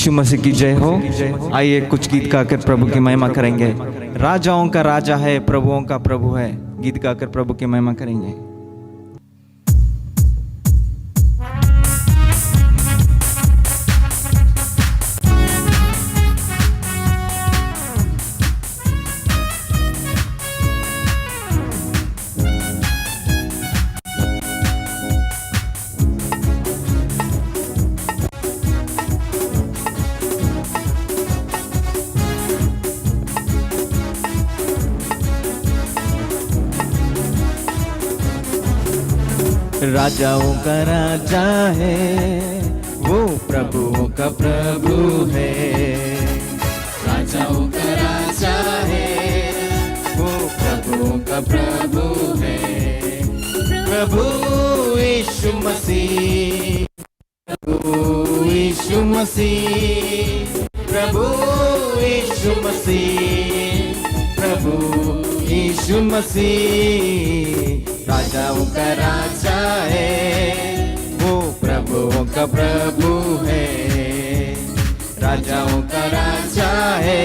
यीशु मसीह की जय हो। आइए कुछ गीत गाकर प्रभु की महिमा करेंगे। राजाओं का राजा है, प्रभुओं का प्रभु है। गीत गाकर प्रभु की महिमा करेंगे। राजाओं का राजा है, वो प्रभुओं का प्रभु है। राजाओं का राजा है, वो प्रभुओं का प्रभु है। प्रभु यीशु मसीह, प्रभु यीशु मसीह, प्रभु यीशु मसीह, प्रभु यीशु मसीह। राजाओं का राजा है, वो प्रभुओं का प्रभु है। राजाओं का राजा है,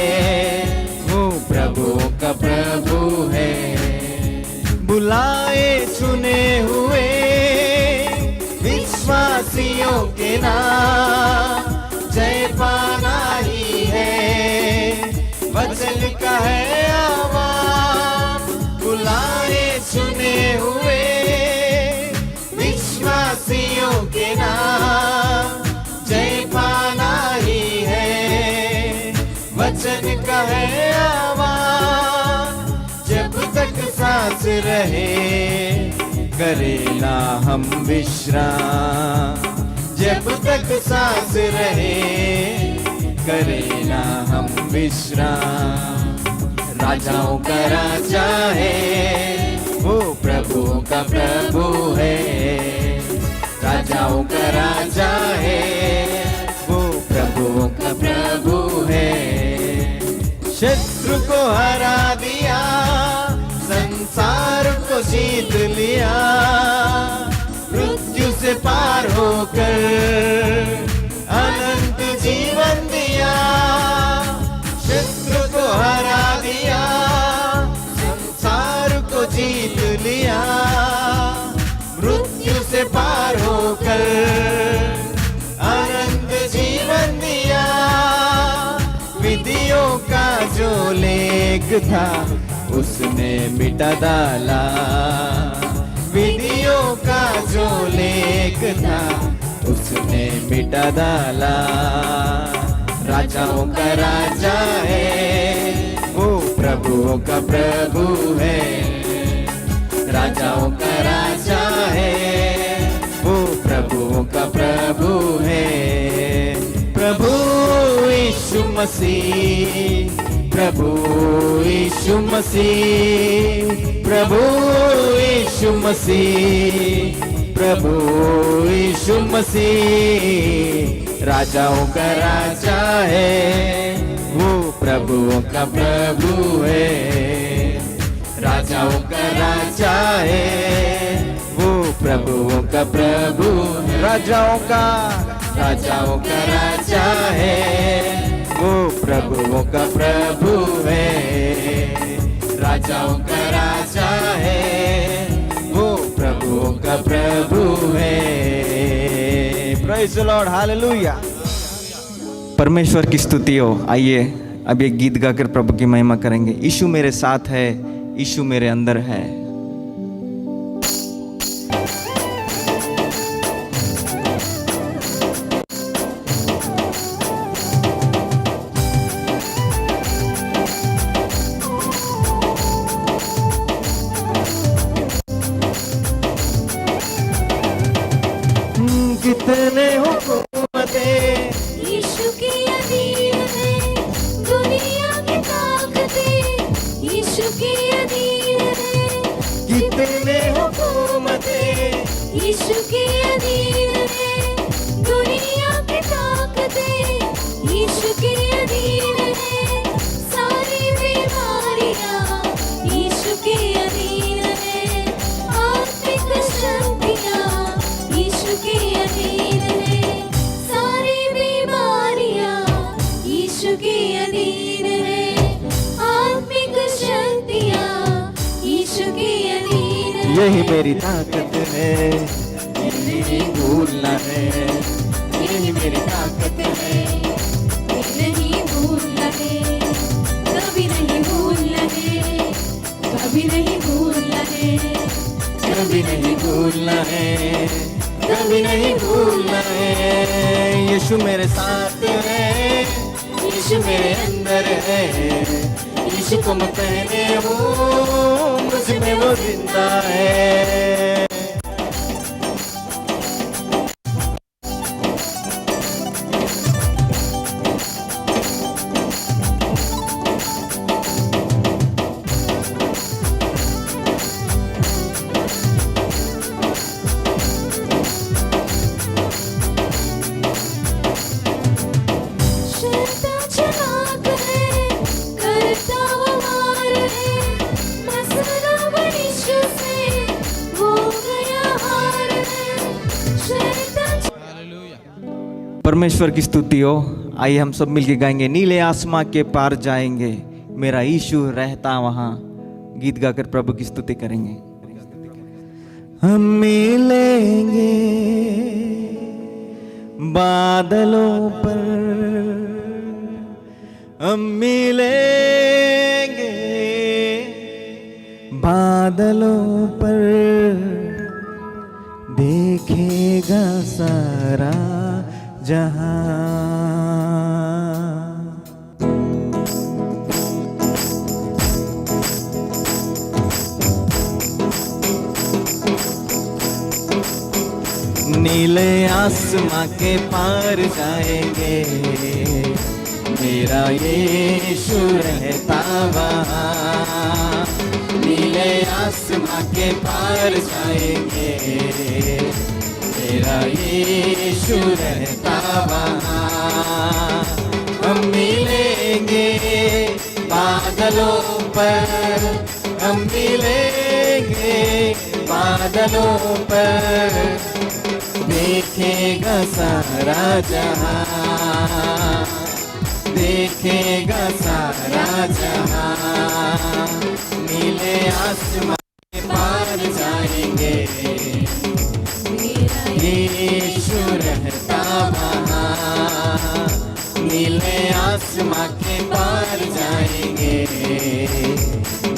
वो प्रभुओं का प्रभु है। बुलाए चुने हुए विश्वासियों के नाम जय पाना ही है। वचन का है आवाज, बुलाए चुने हुए विश्वासियों के नाम जय पाना ही है। वचन का है आवाज, जब तक सांस रहे करे ना हम विश्राम। जब तक सांस रहे करे ना हम विश्राम। राजाओं का राजा है, वो प्रभुओं का प्रभु है। राजाओं का राजा है, वो प्रभुओं का प्रभु है। शत्रु को हरा दिया, संसार को जीत लिया। मृत्यु से पार होकर अनंत जीवन दिया। शत्रु को हरा दिया, संसार को जीत लिया। मृत्यु से पार होकर अनंत जीवन दिया। विधियों का जो लेख था उसने मिटा डाला। विधियों का जो लेख था उसने मिटा डाला। राजाओं का राजा है, वो प्रभुओं का प्रभु है। राजाओं का राजा है, वो प्रभुओं का प्रभु है। प्रभु यीशु मसीह, प्रभु यीशु मसीह, प्रभु यीशु मसीह, प्रभु यीशु मसीह। राजाओं का राजा है, वो प्रभुओं का प्रभु है। राजाओं का राजा है, वो प्रभुओं का प्रभु है। राजाओं का राजा है, वो प्रभुओं का प्रभु है। राजाओं का राजा है, वो प्रभुओं का प्रभु है। Praise the Lord, hallelujah. परमेश्वर की स्तुति हो। आइए अब एक गीत गाकर प्रभु की महिमा करेंगे। यीशु मेरे साथ है, यीशु मेरे अंदर है। कितने हुकूमतें यीशु के अधीन है, दुनिया की ताकतें यीशु के अधीन है। कितने हुकूमतें यीशु के अधीन है, दुनिया की ताकतें यीशु के अधीन है। सारी बीमारियां यीशु के अधीन है। आत्मिक शक्तियां यीशु के अधीन है। सारी बीमारियां यीशु के अधीन है। यही मेरी ताकत है, ये नहीं भूलना है, यही मेरी ताकत है। ये नहीं भूलना है, कभी नहीं भूलना है, कभी नहीं भूलना है, कभी नहीं भूलना है, कभी नहीं भूलना है। यीशु मेरे साथ है, यीशु मेरे अंदर है, यीशु को मैं पहने हूँ, मुझ में वो जिंदा है। शैतान चालाक है, करता वो वार है, मसला यीशु से हो गया हार है। शैतान परमेश्वर की स्तुति हो। आइए हम सब मिलके गाएंगे, नीले आसमां के पार जाएंगे, मेरा यीशु रहता वहां। गीत गाकर प्रभु की स्तुति करेंगे। हम मिलेंगे बादलों पर, हम मिलेंगे बादलों पर, देखेगा सारा जहां। नीले आसमां के पार जाएंगे, मेरा यीशु रहता वहां। नीले आसमां के पार जाएंगे, मेरा यीशु रहता वहां। हम मिलेंगे बादलों पर, हम मिलेंगे बादलों पर, देखेगा सारा जहां, देखेगा सारा जहां। नीले आसमां के पार जाएंगे, यीशु रहता वहां। नीले आसमां के पार जाएंगे,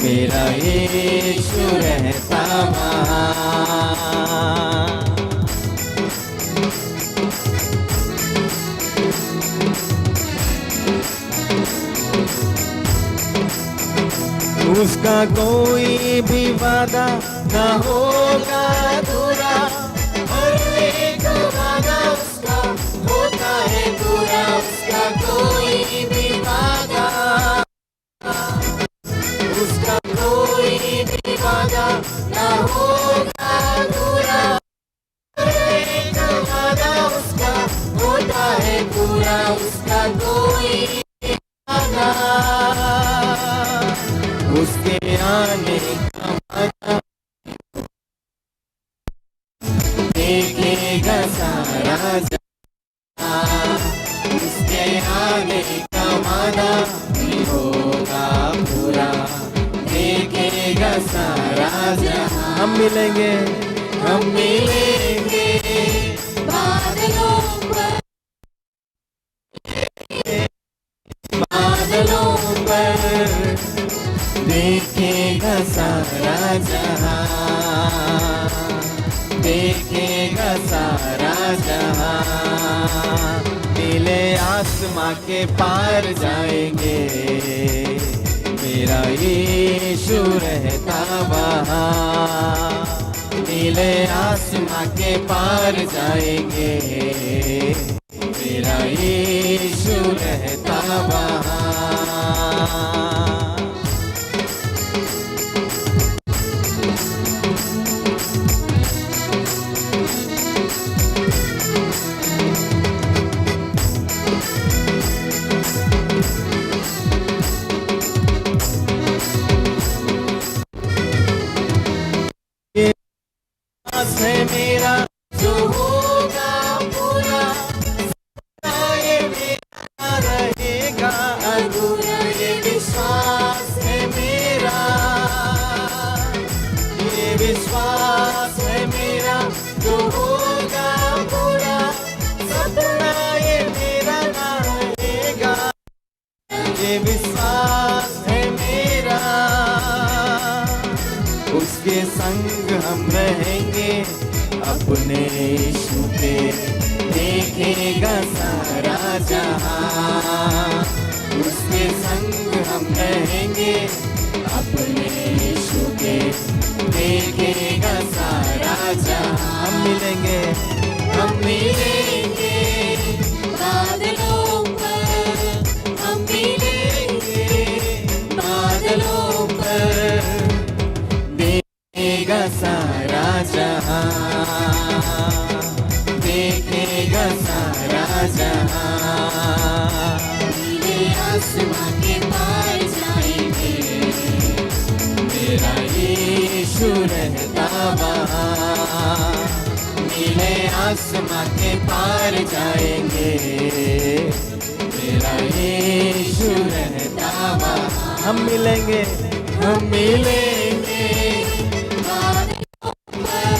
मेरा यीशु रहता वहां। उसका कोई भी वादा न होगा अधूरा, हर एक वादा उसका होता है पूरा। उसका कोई भी वादा, उसका कोई भी वादा न होगा अधूरा, हर एक वादा उसका होता है पूरा। उसका कोई वादा, उसके आने का वादा, देखेगा सारा जहां। उसके आने का वादा भी होगा पूरा, देखेगा सारा जहां। हम मिलेंगे, हम मिलेंगे बादलों पर, बादलों पर, देखेगा सारा जहां, देखेगा सारा जहां। नीले आसमां के पार जाएंगे, मेरा यीशु रहता वहां। नीले आसमां के पार जाएंगे, मेरा यीशु रहता वहां। है मेरा जो होगा पूरा, ये मेरा रहेगा अधूरा। ये विश्वास है मेरा, विश्वास है मेरा जो होगा पूरा, सपना ये मेरा ना रहेगा। ये विश्वास है मेरा, उसके संग हम रहेंगे अपने यीशु के, देखेगा सारा जहां। उसके संग हम रहेंगे अपने यीशु के, देखेगा सारा जहां। हम मिलेंगे बादलों पर, हम मिलेंगे बादलों पर, देखेगा सारा जहां, देखेगा सारा जहां। नीले आसमां के पार जाएंगे, मेरा यीशु रहता वहाँ। नीले आसमां के पार जाएंगे, मेरा यीशु रहता वहाँ। हम मिलेंगे बादलों पर,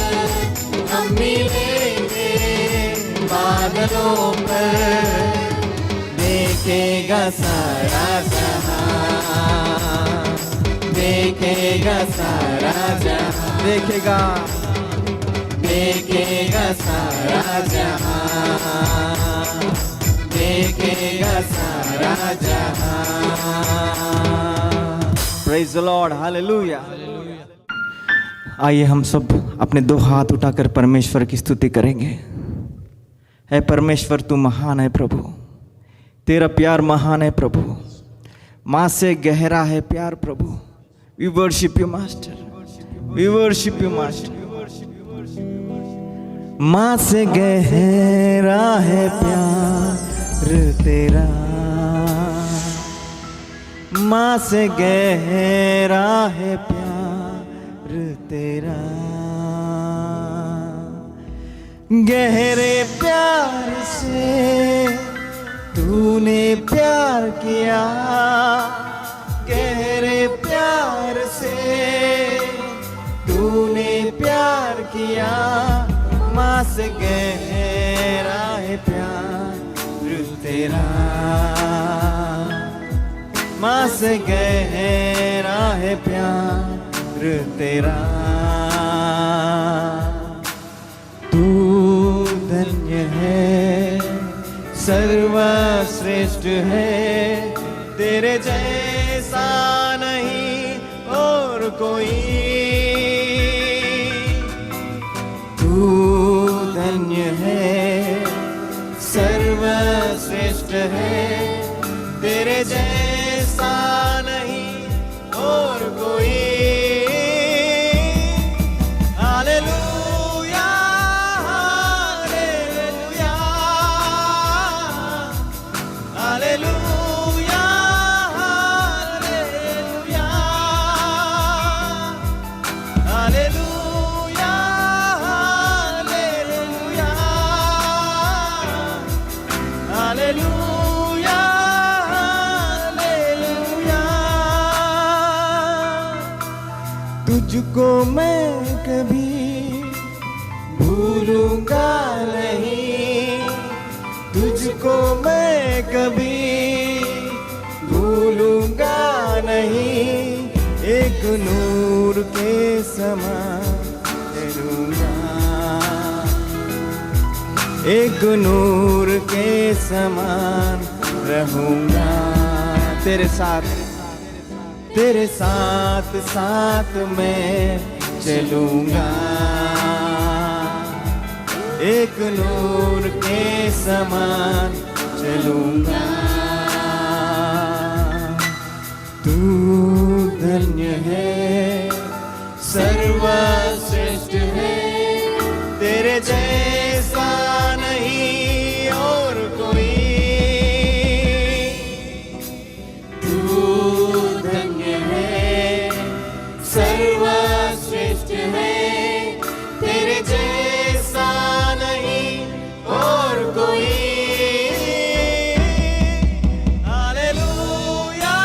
हम मिलेंगे बादलों पर, देखेगा सारा जहां, देखेगा सारा जहां, देखेगा सारा जहां, देखेगा सारा जहां। Praise the Lord, hallelujah. आइए हम सब अपने दो हाथ उठाकर परमेश्वर की स्तुति करेंगे। है परमेश्वर तू महान है प्रभु, तेरा प्यार महान है प्रभु, माँ से गहरा है प्यार प्रभु। We worship you master, we worship you master. माँ से गहरा है प्यार तेरा, माँ से गहरा है प्यार तेरा। गहरे प्यार से तूने प्यार किया, गहरे प्यार से तूने प्यार किया। माँ से गहरा है प्यार तेरा, माँ से गहरा है प्यार तेरा। तू धन्य है, सर्वश्रेष्ठ है, तेरे जैसा नहीं और कोई। तू धन्य है, सर्वश्रेष्ठ है, तेरे जैसा नहीं और कोई। Hallelujah, hallelujah, hallelujah, hallelujah, hallelujah, hallelujah, hallelujah, hallelujah. तुझको मैं कभी भूलूंगा नहीं, तुझको मैं कभी भूलूंगा नहीं। एक नूर के समान रहूंगा, एक नूर के समान रहूंगा। तेरे साथ, तेरे साथ साथ मैं चलूंगा, एक नूर के समान चलूंगा। तू धन्य है, सर्वश्रेष्ठ है, तेरे जैसा नहीं और कोई। तू धन्य है, सर्वश्रेष्ठ है, तेरे जैसा नहीं और कोई। हालेलुया,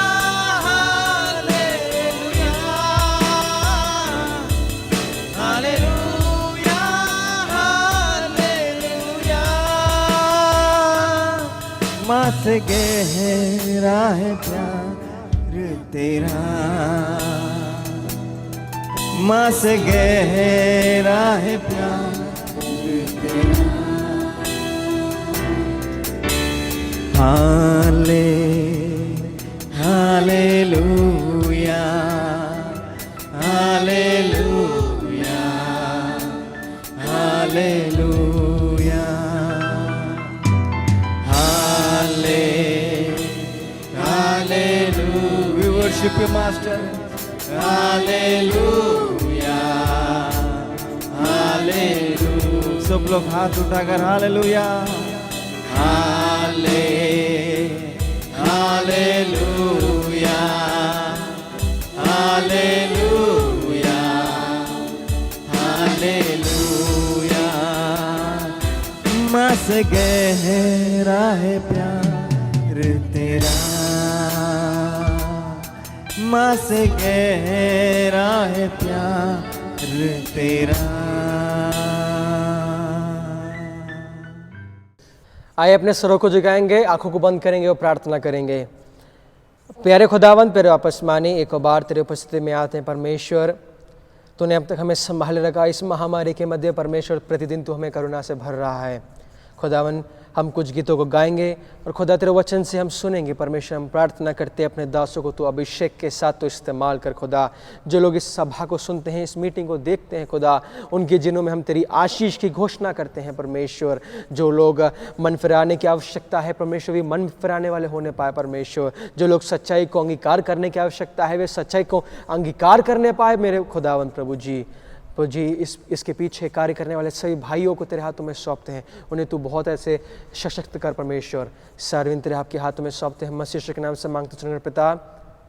हालेलुया, मास गहरा है प्यार तेरा, मास गहरा है प्यार तेरा। Hallelujah, hallelujah, hallelujah, hallelujah. We worship you, Master. Hallelujah, hallelujah. सब लोग हाथ उठाकर हालेलुया, हालेलुया, हालेलुया, हालेलुया। मास गहरा है प्यार तेरा, मास गहरा है प्यार तेरा। आइए अपने सरों को झुकाएंगे, आंखों को बंद करेंगे और प्रार्थना करेंगे। प्यारे खुदावंद, प्यारे वापस मानी एक बार तेरे उपस्थिति में आते हैं परमेश्वर। तूने अब तक हमें संभाले रखा, इस महामारी के मध्य परमेश्वर प्रतिदिन तू हमें करुणा से भर रहा है। खुदावन, हम कुछ गीतों को गाएंगे और खुदा तेरे वचन से हम सुनेंगे। परमेश्वर, हम प्रार्थना करते हैं अपने दासों को तू अभिषेक के साथ तो इस्तेमाल कर। खुदा, जो लोग इस सभा को सुनते हैं, इस मीटिंग को देखते हैं, खुदा उनके जिनों में हम तेरी आशीष की घोषणा करते हैं। परमेश्वर, जो लोग मन फिराने की आवश्यकता है परमेश्वर, वे मन फिराने वाले होने पाए। परमेश्वर, जो लोग सच्चाई को अंगीकार करने की आवश्यकता है, वे सच्चाई को अंगीकार करने पाए। मेरे खुदावंत प्रभु जी, इसके पीछे कार्य करने वाले सभी भाइयों को तेरे हाथों में सौंपते हैं। उन्हें तू बहुत ऐसे सशक्त कर परमेश्वर। सार्वजनिक तेरे आपके हाथों में सौंपते हैं। मसीह के नाम से मांगते सुनकर पिता,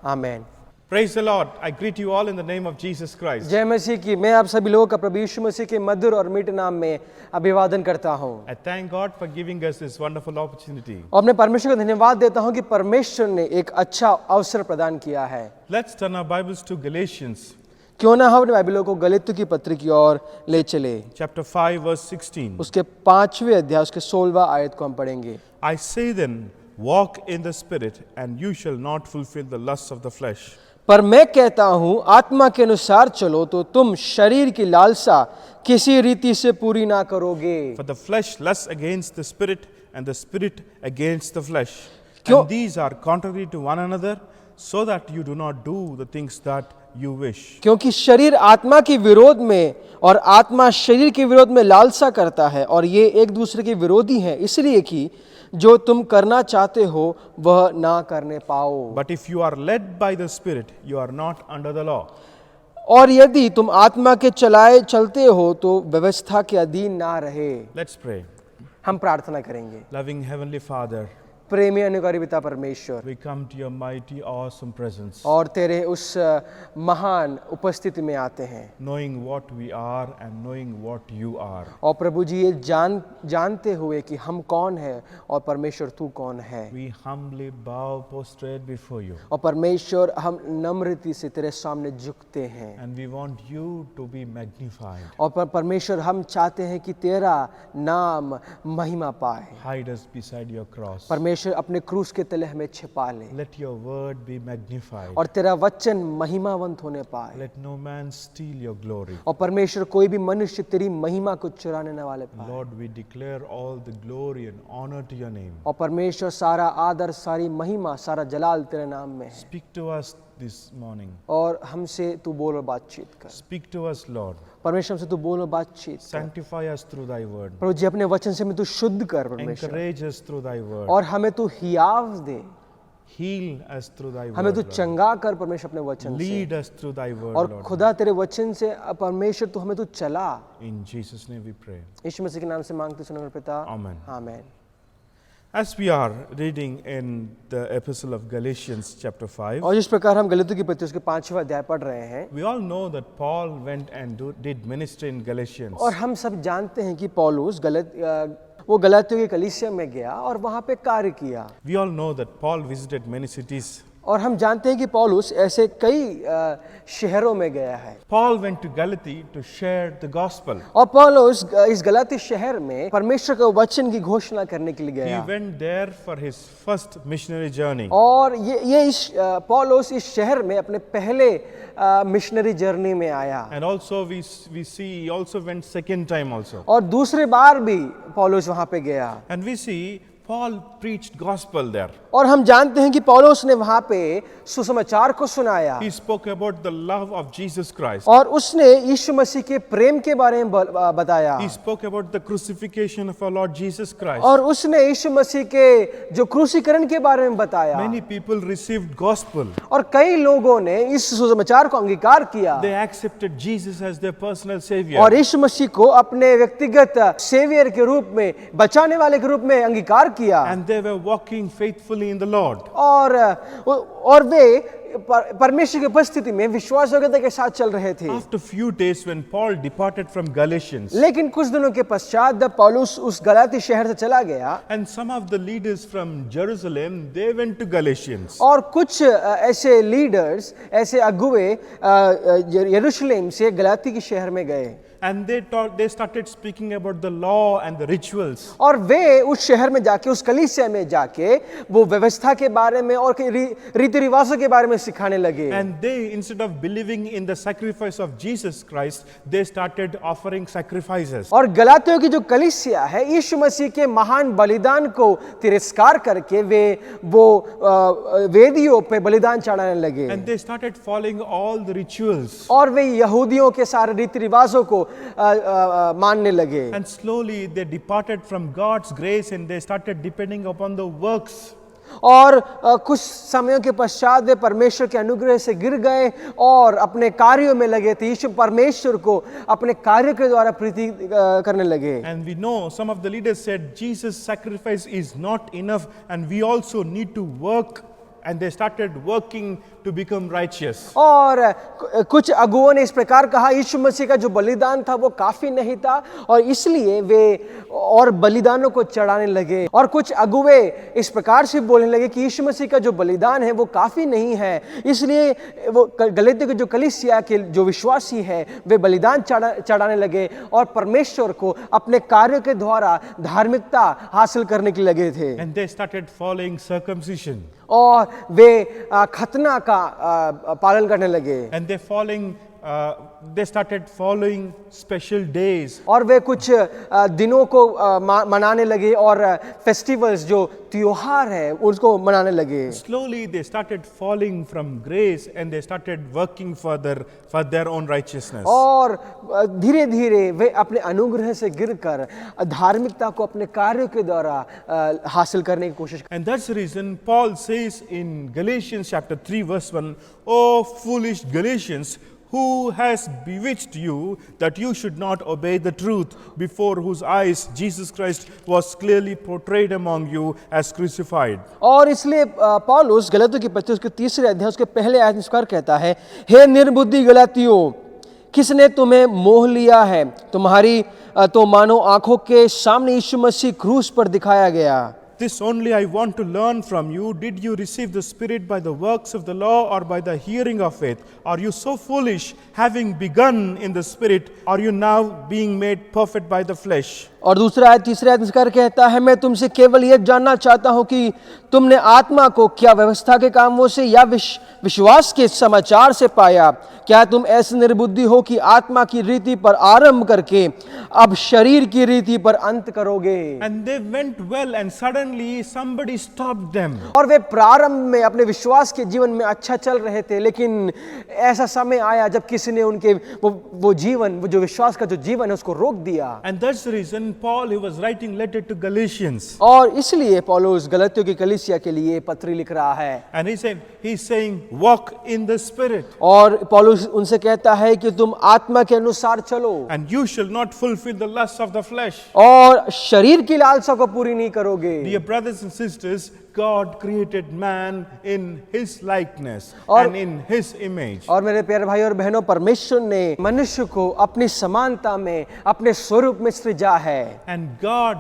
आमेन। Praise the Lord. I greet you all in the name of Jesus Christ. जय मसीह की। मैं आप सभी लोगों का प्रभु यीशु मसीह के मधुर और मीठे नाम में अभिवादन करता हूँ। I thank God for giving us this wonderful opportunity. और मैं परमेश्वर को धन्यवाद देता हूँ कि परमेश्वर ने एक अच्छा अवसर प्रदान किया है। Let's turn our Bibles to Galatians क्यों ना हम अपने बाइबलों को गलातियों की पत्री की ओर ले चले। chapter 5 verse 16. उसके 5वें अध्याय उसके 16वां आयत को हम पढ़ेंगे। I say then, walk in the Spirit, and you shall not fulfill the lusts of the flesh. पर मैं कहता हूँ, आत्मा के अनुसार चलो तो तुम शरीर की लालसा किसी रीति से पूरी ना करोगे। For the flesh lusts against the Spirit, and the Spirit against the flesh. क्यों? And these are contrary to one another, so that you do not do the things that you wish. क्योंकि शरीर आत्मा के विरोध में और आत्मा शरीर के विरोध में लालसा करता है, और ये एक दूसरे के विरोधी हैं, इसलिए कि जो तुम करना चाहते हो वह ना करने पाओ। But if you are led by the Spirit, you are not under the law. और यदि तुम आत्मा के चलते हो तो व्यवस्था के अधीन ना रहे। Let's pray. हम प्रार्थना करेंगे। Loving Heavenly Father, प्रेमी अनुकारी पिता परमेश्वर, we come to your mighty, awesome presence, और तेरे उस महान उपस्थिति में आते हैं, knowing what we are and knowing what you are. और प्रभु जी ये जानते हुए कि हम कौन है और परमेश्वर तू कौन है। We humbly bow prostrate before you, और परमेश्वर, हम नम्रता से तेरे सामने झुकते हैं, and we want you to be magnified. और परमेश्वर, हम चाहते हैं कि तेरा नाम महिमा पाए। Hide us beside your cross. परमेश्वर, अपने क्रूस के तले हमें छिपा ले, Let your word be magnified. और तेरा वचन महिमावंत होने पाए। Let no man steal your glory. और परमेश्वर, कोई भी मनुष्य तेरी महिमा को चुराने न वाले पाए। Lord, we declare all the glory and honor to your name. और परमेश्वर, सारा आदर, सारी महिमा, सारा जलाल तेरे नाम में है। Speak to us this morning. और हमसे तू बोल और बातचीत कर। Speak to us, Lord. परमेश्वर, हमसे तू बोल और बातचीत कर। Sanctify us through thy word. प्रभु जी, अपने वचन से हमें तू शुद्ध कर परमेश्वर, Encourage us through thy word. और हमें तू हियाव दे, Heal us through thy हमें word. तू Lord. चंगा कर परमेश्वर अपने वचन से। Lead us through thy word, और Lord. खुदा तेरे वचन से परमेश्वर तू हमें तू चला। In Jesus' name we pray. यीशु मसीह के नाम से मांगते सुनो पिता, Amen. Amen. As we are reading in the epistle of Galatians chapter 5, और जिस प्रकार हम गलातियों की पत्री उसके 5वां अध्याय पढ़ रहे हैं, we all know that Paul went and did ministry in Galatians. और हम सब जानते हैं कि पौलुस गलातियों की कलीसिया में गया और वहां पे कार्य किया। We all know that Paul visited many cities और हम जानते हैं कि पौलुस ऐसे कई शहरों में गया है। Paul went to Galatia to share the gospel. और पौलुस इस गलाती शहर में परमेश्वर के वचन की घोषणा करने के लिए He गया। went there for his first missionary journey. और ये इस पौलुस इस शहर में अपने पहले मिशनरी जर्नी में आया। And also we see he also went second time also. और दूसरे बार भी पौलुस वहां पे गया। And we see Paul preached gospel there. और हम जानते हैं कि पौलुस ने वहां पे सुसमाचार को सुनाया। He spoke about the love of Jesus Christ. और उसने यीशु मसीह के प्रेम के बारे में बताया। He spoke about the crucifixion of our Lord Jesus Christ. और उसने यीशु मसीह के जो क्रूसीकरण के बारे में बताया। Many people received gospel. और कई लोगों ने इस सुसमाचार को अंगीकार किया। They accepted Jesus as their personal savior. और यीशु मसीह को अपने व्यक्तिगत सेवियर के रूप में, बचाने वाले के रूप में अंगीकार किया। And they were walking faithfully in the Lord. और वे परमेश्वर की उपस्थिति में विश्वासयोग्यता के साथ चल रहे थे। After few days when Paul departed from Galatians, लेकिन कुछ दिनों के पश्चात जब पौलुस उस गलाती शहर से चला गया and some of the leaders from Jerusalem, they went to Galatians. और कुछ ऐसे लीडर्स, ऐसे अगुवे यरूशलेम से गलाती के शहर में गए। And they started speaking about the law and the rituals. और वे उस शहर में जाके, उस कलीसिया में जाके वो व्यवस्था के बारे में और रीति रिवाजों के बारे में सिखाने लगे। And they, instead of believing in the sacrifice of Jesus Christ, they started offering sacrifices. और गलातियों की जो कलीसिया है, यीशु मसीह के महान बलिदान को तिरस्कार करके वो वेदियों पे बलिदान चढ़ाने लगे। And they started following all the rituals. और वे यहूदियों के सारे रीति रिवाजों को मानने लगे। And slowly they departed from God's grace and they started depending upon the works. और कुछ समयों के पश्चात वे परमेश्वर के अनुग्रह से गिर गए और अपने कार्यों में लगे थे। यीशु परमेश्वर को अपने कार्य के द्वारा प्रीति करने लगे। And we know some of the leaders said Jesus' sacrifice is not enough and we also need to work, and they started working to become righteous. और कुछ अगुओं ने इस प्रकार कहा, यीशु मसीह का जो बलिदान था वो काफी नहीं था और इसलिए वे और बलिदानों को चढ़ाने लगे। और कुछ अगुवे इस प्रकार से बोलने लगे कि यीशु मसीह का जो बलिदान है वो काफी नहीं है, इसलिए वो गलातिया के जो कलीसिया के जो विश्वासी है वे बलिदान चढ़ाने लगे और परमेश्वर को अपने कार्यों के द्वारा धार्मिकता हासिल करने के लगे थे। And they started following circumcision. और वे खतना का पालन करने लगे। And they started following special days. और वे कुछ दिनों को मनाने लगे और फेस्टिवल्स जो त्योहार है उसको मनाने लगे। Slowly they started falling from grace and they started working for their own righteousness. और धीरे धीरे वे अपने अनुग्रह से गिरकर धार्मिकता को अपने कार्यों के द्वारा हासिल करने की कोशिश। And that's the reason Paul says in Galatians chapter 3 verse 1, "O foolish Galatians, who has bewitched you that you should not obey the truth, before whose eyes Jesus Christ was clearly portrayed among you as crucified." और इसलिए पौलुस गलातियों की पत्री उसके 3 अध्याय उसके पहले आयत में इस प्रकार कहता है, हे निर्बुद्धि गलातियों, किसने तुम्हें मोह लिया है? तुम्हारी तो मानो आंखों के सामने यीशु मसीह क्रूस पर दिखाया गया। This only I want to learn from you. Did you receive the Spirit by the works of the law or by the hearing of it? Are you so foolish, having begun in the Spirit, are you now being made perfect by the flesh? और दूसरा आयत 3 आयत में कहता है, मैं तुमसे केवल यह जानना चाहता हूं कि तुमने आत्मा को क्या व्यवस्था के कामों से या विश्वास के समाचार से पाया? क्या तुम ऐसे निर्बुद्धि हो कि आत्मा की रीति पर आरंभ करके अब शरीर की रीति पर अंत करोगे? And they went well and suddenly somebody stopped them. और वे प्रारंभ में अपने विश्वास के जीवन में अच्छा चल रहे थे, लेकिन ऐसा समय आया जब किसी ने उनके वो जीवन, वो जो विश्वास का जो जीवन है उसको रोक दिया। And that's the reason Paul, he was writing letter to Galatians. और इसलिए पौलुस गलातियों की कलीसिया के लिए पत्री लिख रहा है। And he's saying, walk in the Spirit. और पौलुस उनसे कहता है कि तुम आत्मा के अनुसार चलो। And you shall not fulfill the lusts of the flesh. और शरीर की लालसा को पूरी नहीं करोगे। Dear brothers and sisters, God created man in His likeness और, and in His image. और मेरे प्यारे भाई और बहनों, परमेश्वर ने मनुष्य को अपनी समानता में, अपने स्वरूप में सृजा है। And God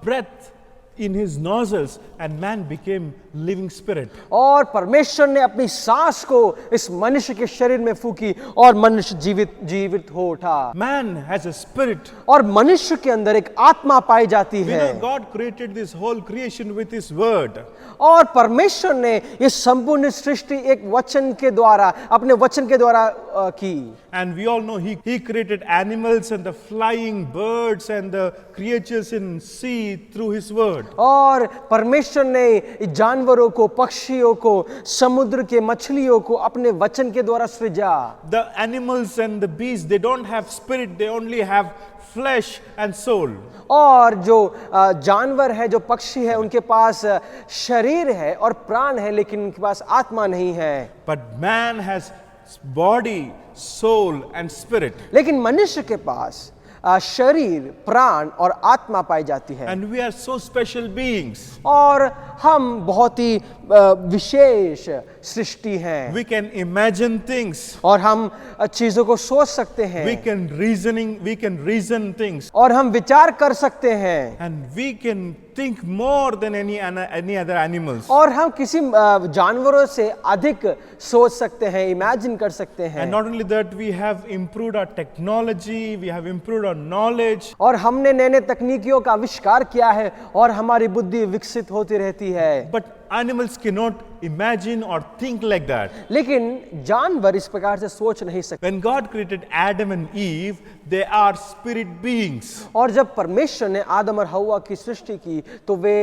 breathed in His nostrils and man became living spirit. और परमेश्वर ने अपनी सांस को इस मनुष्य के शरीर में फूकी और मनुष्य जीवित हो उठा। Man has a spirit. और मनुष्य के अंदर एक आत्मा पाई जाती We है। know God created this whole creation with His word. और परमेश्वर ने ये संपूर्ण सृष्टि एक वचन के द्वारा, अपने वचन के द्वारा की। And we all know He created animals and the flying birds and the creatures in sea through His word. और परमेश्वर ने जानवरों को, पक्षियों को, समुद्र के मछलियों को अपने वचन के द्वारा सृजा। The animals and the beasts, they don't have spirit, they only have flesh and soul. और जो जानवर है, जो पक्षी है, उनके पास शरीर है और प्राण है, लेकिन उनके पास आत्मा नहीं है। But man has body, soul and spirit. लेकिन मनुष्य के पास शरीर, प्राण और आत्मा पाई जाती है। And we are so special beings. और हम बहुत ही विशेष सृष्टि हैं। We can imagine things. और हम चीजों को सोच सकते हैं। We can reason things. और हम विचार कर सकते हैं। And we can think more than any other animals. और हम किसी जानवरों से अधिक सोच सकते हैं, इमेजिन कर सकते हैं। And not only that, we have improved our technology, we have improved our knowledge. और हमने नए नए तकनीकियों का आविष्कार किया है और हमारी बुद्धि विकसित होती रहती है। But animals cannot imagine or think like that. लेकिन जानवर इस प्रकार से सोच नहीं सकते। When God created Adam and Eve, they are spirit beings. और जब परमेश्वर ने आदम और हव्वा की सृष्टि की तो वे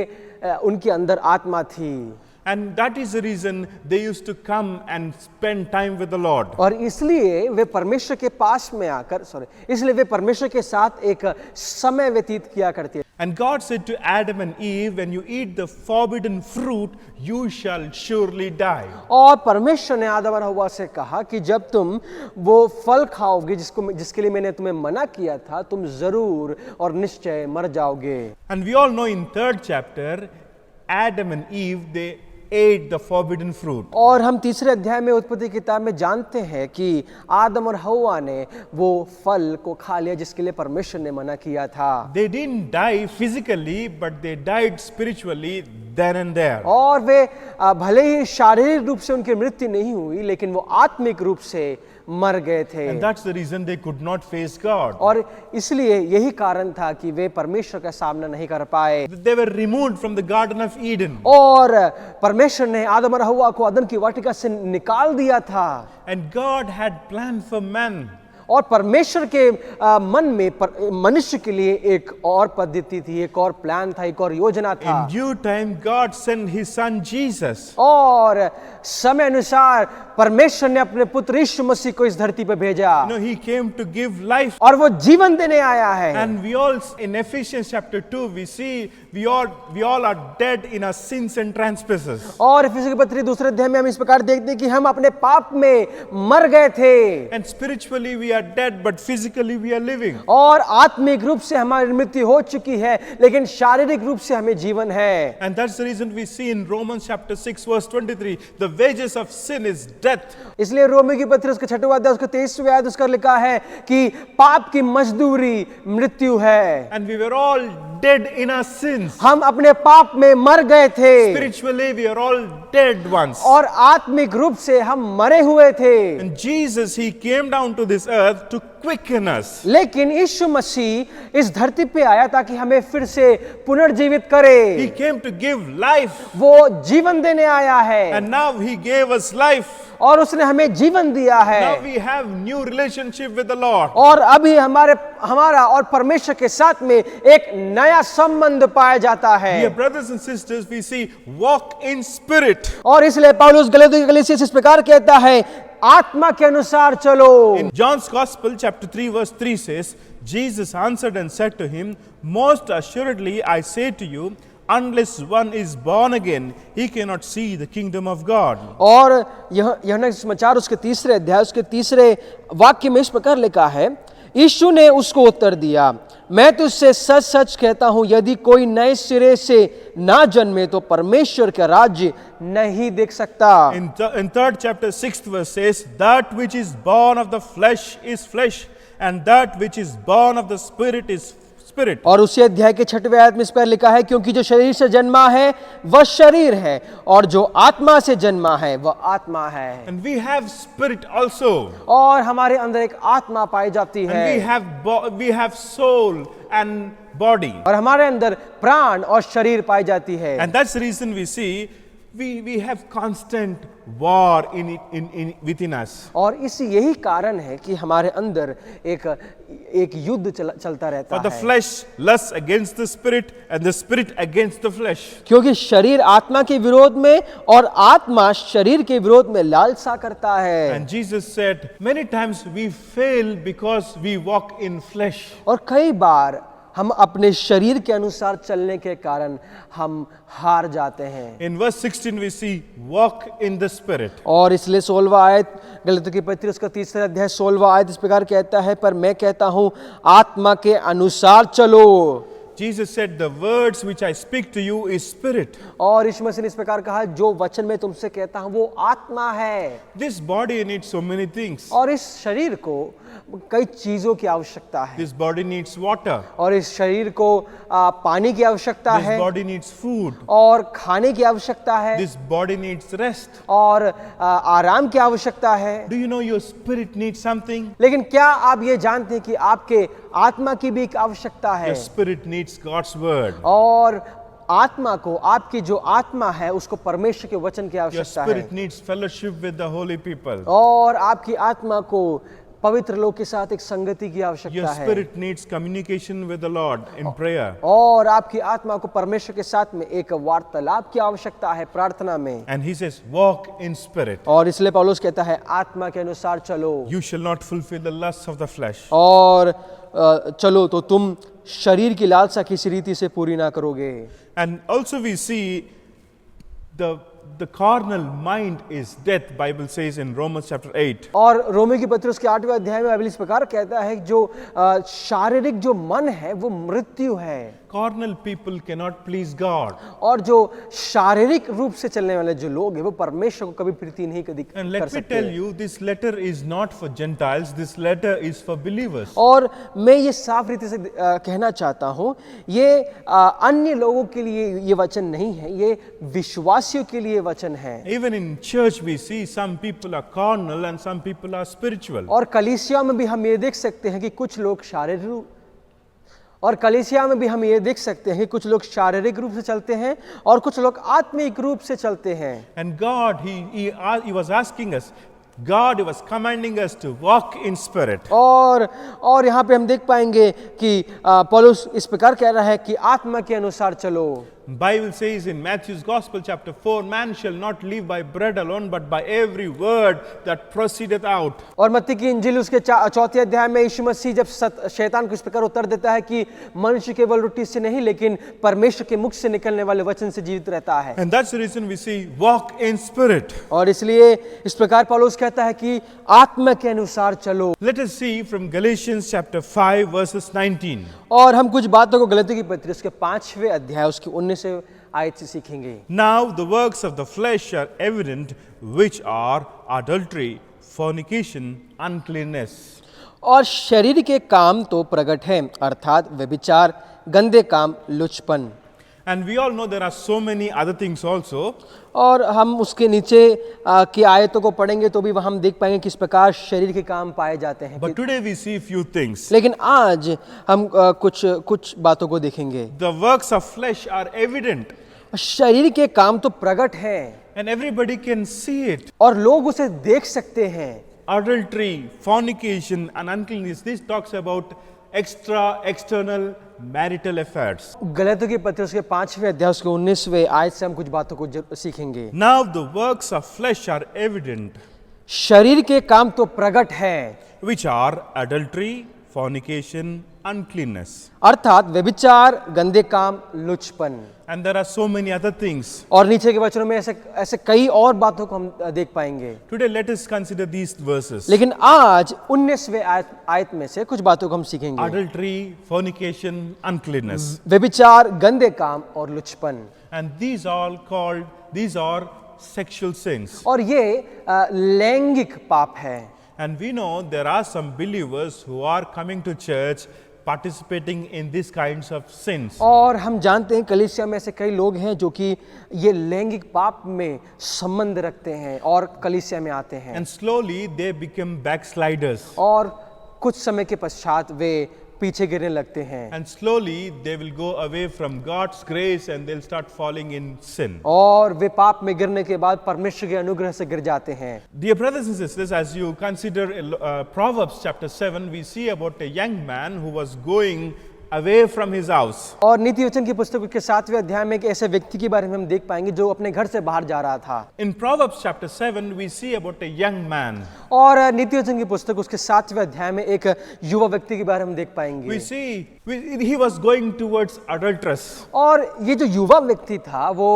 उनके अंदर आत्मा थी। And that is the reason they used to come and spend time with the Lord. और इसलिए वे परमेश्वर के पास में आकर इसलिए वे परमेश्वर के साथ एक समय व्यतीत किया करते। And God said to Adam and Eve, when you eat the forbidden fruit, you shall surely die. और परमेश्वर ने आदम और हव्वा से कहा कि जब तुम वो फल खाओगे जिसके लिए मैंने तुम्हें मना किया था, तुम जरूर और निश्चय मर जाओगे। And we all know in 3rd chapter, Adam and Eve, they ate the forbidden fruit. और हम तीसरे अध्याय में उत्पत्ति किताब में जानते हैं कि आदम और हव्वा ने वो फल को खा लिया जिसके लिए परमेश्वर ने मना किया था। They didn't die physically, but they died spiritually then and there. और वे भले ही शारीरिक रूप से उनकी मृत्यु नहीं हुई, लेकिन वो आत्मिक रूप से मर गए थे। And that's the reason they could not face God. और इसलिए यही कारण था कि वे परमेश्वर का सामना नहीं कर पाए। They were removed from the Garden of Eden. और परमेश्वर ने आदम और हव्वा को अदन की वाटिका से निकाल दिया था। And God had planned for man. और परमेश्वर के मन में मनुष्य के लिए एक और पद्धति थी, एक और प्लान था, एक और योजना था। In due time, God sent His Son Jesus. और समय अनुसार परमेश्वर ने अपने पुत्र यीशु मसीह को इस धरती पर भेजा। You know, He came to give life. और वो जीवन देने आया है। And we all, in Ephesians chapter 2, we see we all are dead in our sins and trespasses. और इफिसियों की पत्री दूसरे अध्याय में हम इस प्रकार देखते हैं कि हम अपने पाप में मर गए थे। And spiritually we are dead, but physically we are living. और आत्मिक रूप से हमारी मृत्यु हो चुकी है, लेकिन शारीरिक रूप से हमें जीवन है। And that's the reason we see in Romans chapter 6 verse 23, the wages of sin is death. इसलिए रोमी की पत्री उसके 6वां अध्याय उसके 23वें आयत उसका लिखा है कि पाप की मजदूरी मृत्यु है। And we were all dead in our sins. हम अपने पाप में मर गए थे। Spiritually we are all dead once. और आत्मिक रूप से हम मरे हुए थे। And Jesus, He came down to this earth to quicken us. लेकिन यीशु मसीह इस धरती पे आया ताकि हमें फिर से पुनर्जीवित करे। He came to give life. वो जीवन देने आया है। And now He gave us life. और उसने हमें जीवन दिया है। Now we have new relationship with the Lord. और अभी हमारा और परमेश्वर के साथ में एक नया संबंध पाया जाता है। Dear brothers and sisters, we see walk in spirit. और इसलिए पौलुस गलातियों की कलीसिया से इस प्रकार कहता है, आत्मा के अनुसार चलो। In John's Gospel, chapter 3, verse 3 says, Jesus answered and said to him, Most assuredly I say to you, unless one is born again, he cannot see the kingdom of God. और यूहन्ना समाचार उसके 3रे अध्याय उसके 3रे वाक्य में इस प्रकार लिखा है, यीशु ने उसको उत्तर दिया, मैं तुझसे सच सच कहता हूं, यदि कोई नए सिरे से ना जन्मे तो परमेश्वर का राज्य नहीं देख सकता। In 3rd chapter 6th verse says, that which is born of the flesh is flesh, and that which is born of the spirit is spirit. और उसी अध्याय के 6वें आयत में इस पर लिखा है, क्योंकि जो शरीर से जन्मा है वह शरीर है, और जो आत्मा से जन्मा है वह आत्मा है। And we have spirit also. और हमारे अंदर एक आत्मा पाई जाती And है, we have soul and body. और हमारे अंदर प्राण और शरीर पाई जाती है। And that's the reason we see we have constant war within us. और इसी यही कारण है कि हमारे अंदर एक युद्ध चलता रहता For the है, flesh lusts against the spirit and the spirit against the flesh. क्योंकि शरीर आत्मा के विरोध में और आत्मा शरीर के विरोध में लालसा करता है। And Jesus said, many times we fail because we walk in flesh. और कई बार हम अपने शरीर के अनुसार चलने के कारण हम हार जाते हैं। In verse 16 we see, walk in the spirit. और इसलिए 16वां आयत गलातियों की पत्री उसका 3रा अध्याय 16वां आयत इस प्रकार कहता है, पर मैं कहता हूं आत्मा के अनुसार चलो। Jesus said, the words which I speak to you is spirit. और यीशु मसीह ने इस प्रकार कहा, जो वचन मैं तुमसे कहता हूं वो आत्मा है। This body needs so many things. और इस शरीर को कई चीजों की आवश्यकता है। This body needs water. और इस शरीर को पानी की आवश्यकता This है, body needs food. और खाने की आवश्यकता है, This body needs rest. और आराम की आवश्यकता है। Do you know your spirit needs something? लेकिन क्या आप ये जानते हैं कि आपके आत्मा की भी एक आवश्यकता है? Your spirit needs God's word. और आत्मा को, आपकी जो आत्मा है उसको परमेश्वर के वचन की Your आवश्यकता है। spirit needs fellowship with the holy people. और आपकी आत्मा को पवित्र लोग के साथ एक संगति की Your आवश्यकता है। spirit needs communication with the Lord in prayer. और आपकी आत्मा को परमेश्वर के साथ में एक वार्तालाप की आवश्यकता है प्रार्थना में। And he says, walk in spirit. और इसलिए पौलुस कहता है आत्मा के अनुसार चलो, You shall not fulfill the lusts of the flesh. और चलो तो तुम शरीर की लालसा किसी रीति से पूरी ना करोगे। And also we see the carnal mind is death, Bible says in Romans chapter 8. और रोमी की पत्री उसके 8वें अध्याय में बाइबल इस प्रकार कहता है, जो शारीरिक जो मन है वो मृत्यु है। Carnal people cannot please God. और जो शारीरिक रूप से चलने वाले जो लोग हैं वो परमेश्वर को कभी प्रीति नहीं कर And let me सकते। tell you, this letter is not for Gentiles, this letter is for believers. और मैं ये साफ रीति से कहना चाहता हूँ, ये अन्य लोगों के लिए ये वचन नहीं है, ये विश्वासियों के लिए वचन है। Even in church we see some people are carnal and some people are spiritual. और कलीसिया में भी हम ये देख सकते हैं कि कुछ लोग कुछ लोग शारीरिक रूप से चलते हैं और कुछ लोग आत्मिक रूप से चलते हैं। And God, he was asking us, God was commanding us to walk in spirit. और यहाँ पे हम देख पाएंगे कि पौलुस इस प्रकार कह रहा है कि आत्मा के अनुसार चलो। Bible says in Matthew's Gospel chapter 4, man shall not live by bread alone but by every word that proceedeth out. और मत्ती की इंजील उसके 4 अध्याय में यीशु मसीह जब शैतान को इस प्रकार उत्तर देता है कि मनुष्य केवल रोटी से नहीं लेकिन परमेश्वर के मुख से निकलने वाले वचन से जीवित रहता है। And that's the reason we see walk in spirit. और इसलिए इस प्रकार पौलुस कहता है कि आत्मा के अनुसार चलो। Let us see from Galatians chapter 5 verses 19. और हम कुछ बातों को गलातियों की पत्री उसके 5वें अध्याय उसकी 19 आयत से सीखेंगे। Now the works of the flesh are evident, which are adultery, fornication, uncleanness. और शरीर के काम तो प्रकट हैं, अर्थात व्यभिचार, गंदे काम, लुचपन। And we all know there are so many other things also. और हम उसके नीचे की आयतों को पढ़ेंगे तो भी वह हम देख पाएंगे किस प्रकार शरीर के काम पाए जाते हैं। But today we see few things. लेकिन आज हम कुछ बातों को देखेंगे। The works of flesh are evident. शरीर के काम तो प्रकट हैं And everybody can see it. और लोग उसे देख सकते हैं। Adultery, fornication, and uncleanness. This talks about external marital affairs. गलातियों की पत्री उसके 5वें अध्याय उसके 19वें आयत से हम कुछ बातों को सीखेंगे। Now the works of flesh are evident, शरीर के काम तो प्रकट हैं, which are adultery, fornication, uncleanness. अर्थात व्यभिचार, गंदे काम, लुचपन। And there are so many other things. और नीचे के वचनों में ऐसे कई और बातों को हम देख पाएंगे। Today let us consider these verses. लेकिन आज 19वें आयत में से कुछ बातों को हम सीखेंगे। Adultery, fornication, uncleanness. व्यभिचार, गंदे काम और लुचपन। And these are sexual sins. और ये लैंगिक पाप है। And we know there are some believers who are coming to church, participating in these kinds of sins. और हम जानते हैं कलीसिया में ऐसे कई लोग हैं जो कि ये लैंगिक पाप में संबंध रखते हैं और कलीसिया में आते हैं, And slowly they become backsliders. और कुछ समय के पश्चात वे पीछे गिरने लगते हैं, And slowly they will go away from God's grace and they'll start falling in sin. और वे पाप में गिरने के बाद परमेश्वर के अनुग्रह से गिर जाते हैं। Dear brothers and sisters, as you consider Proverbs chapter 7, we see about a young man who was going away from his house. और नीति वचन की पुस्तक के 7वें अध्याय में एक ऐसे व्यक्ति के बारे में हम देख पाएंगे जो अपने घर से बाहर जा रहा था। In Proverbs chapter 7, we see about a young man. और नीति वचन की पुस्तक उसके 7वें अध्याय में एक युवा व्यक्ति के बारे में देख पाएंगे। We see he was going towards adulteress. और ये जो युवा व्यक्ति था वो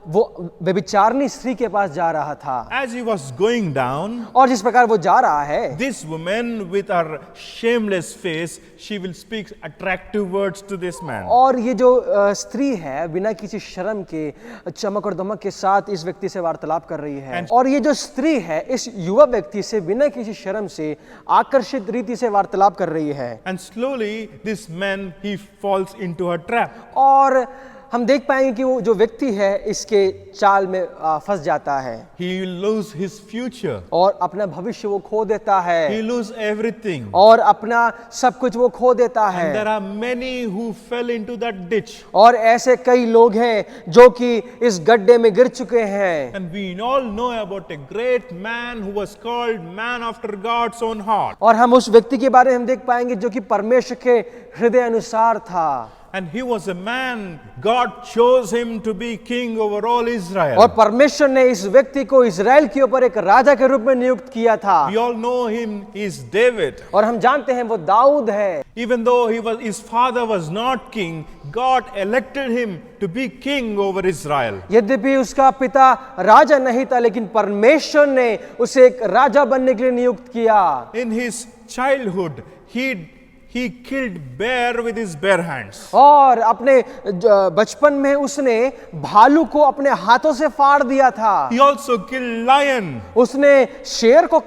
व्यभिचारिणी स्त्री के पास जा रहा था। As he was going down, और जिस प्रकार वो जा रहा है, this woman with her shameless face, she will speak attractive words to this man. और ये जो स्त्री है बिना किसी शर्म के चमक और दमक के साथ इस व्यक्ति से वार्तालाप कर रही है। और ये जो स्त्री है इस युवा व्यक्ति से बिना किसी शर्म से आकर्षित रीति से वार्तालाप कर रही है। And slowly this man, he falls into her trap. और हम देख पाएंगे कि वो जो व्यक्ति है इसके चाल में फंस जाता है। He will lose his future. और अपना भविष्य वो खो देता है। He lose everything. और अपना सब कुछ वो खो देता है। And there are many who fell into that ditch. और ऐसे कई लोग हैं जो कि इस गड्ढे में गिर चुके हैं। And we all know about a great man who was called man after God's own heart. और हम उस व्यक्ति के बारे में हम देख पाएंगे जो कि परमेश्वर के हृदय अनुसार था। And he was a man, God chose him to be king over all Israel. और परमेश्वर ने इस व्यक्ति को इजराइल के ऊपर एक राजा के रूप में नियुक्त किया था। We all know him, he is David. और हम जानते हैं वो दाऊद है। Even though his father was not king, God elected him to be king over Israel. यद्यपि उसका पिता राजा नहीं था, लेकिन परमेश्वर ने उसे एक राजा बनने के लिए नियुक्त किया। In his childhood, he killed bear with his bare hands. और अपने बचपन में उसने भालू को अपने हाथों से फाड़ दिया था। He also killed lion. उसने शेर को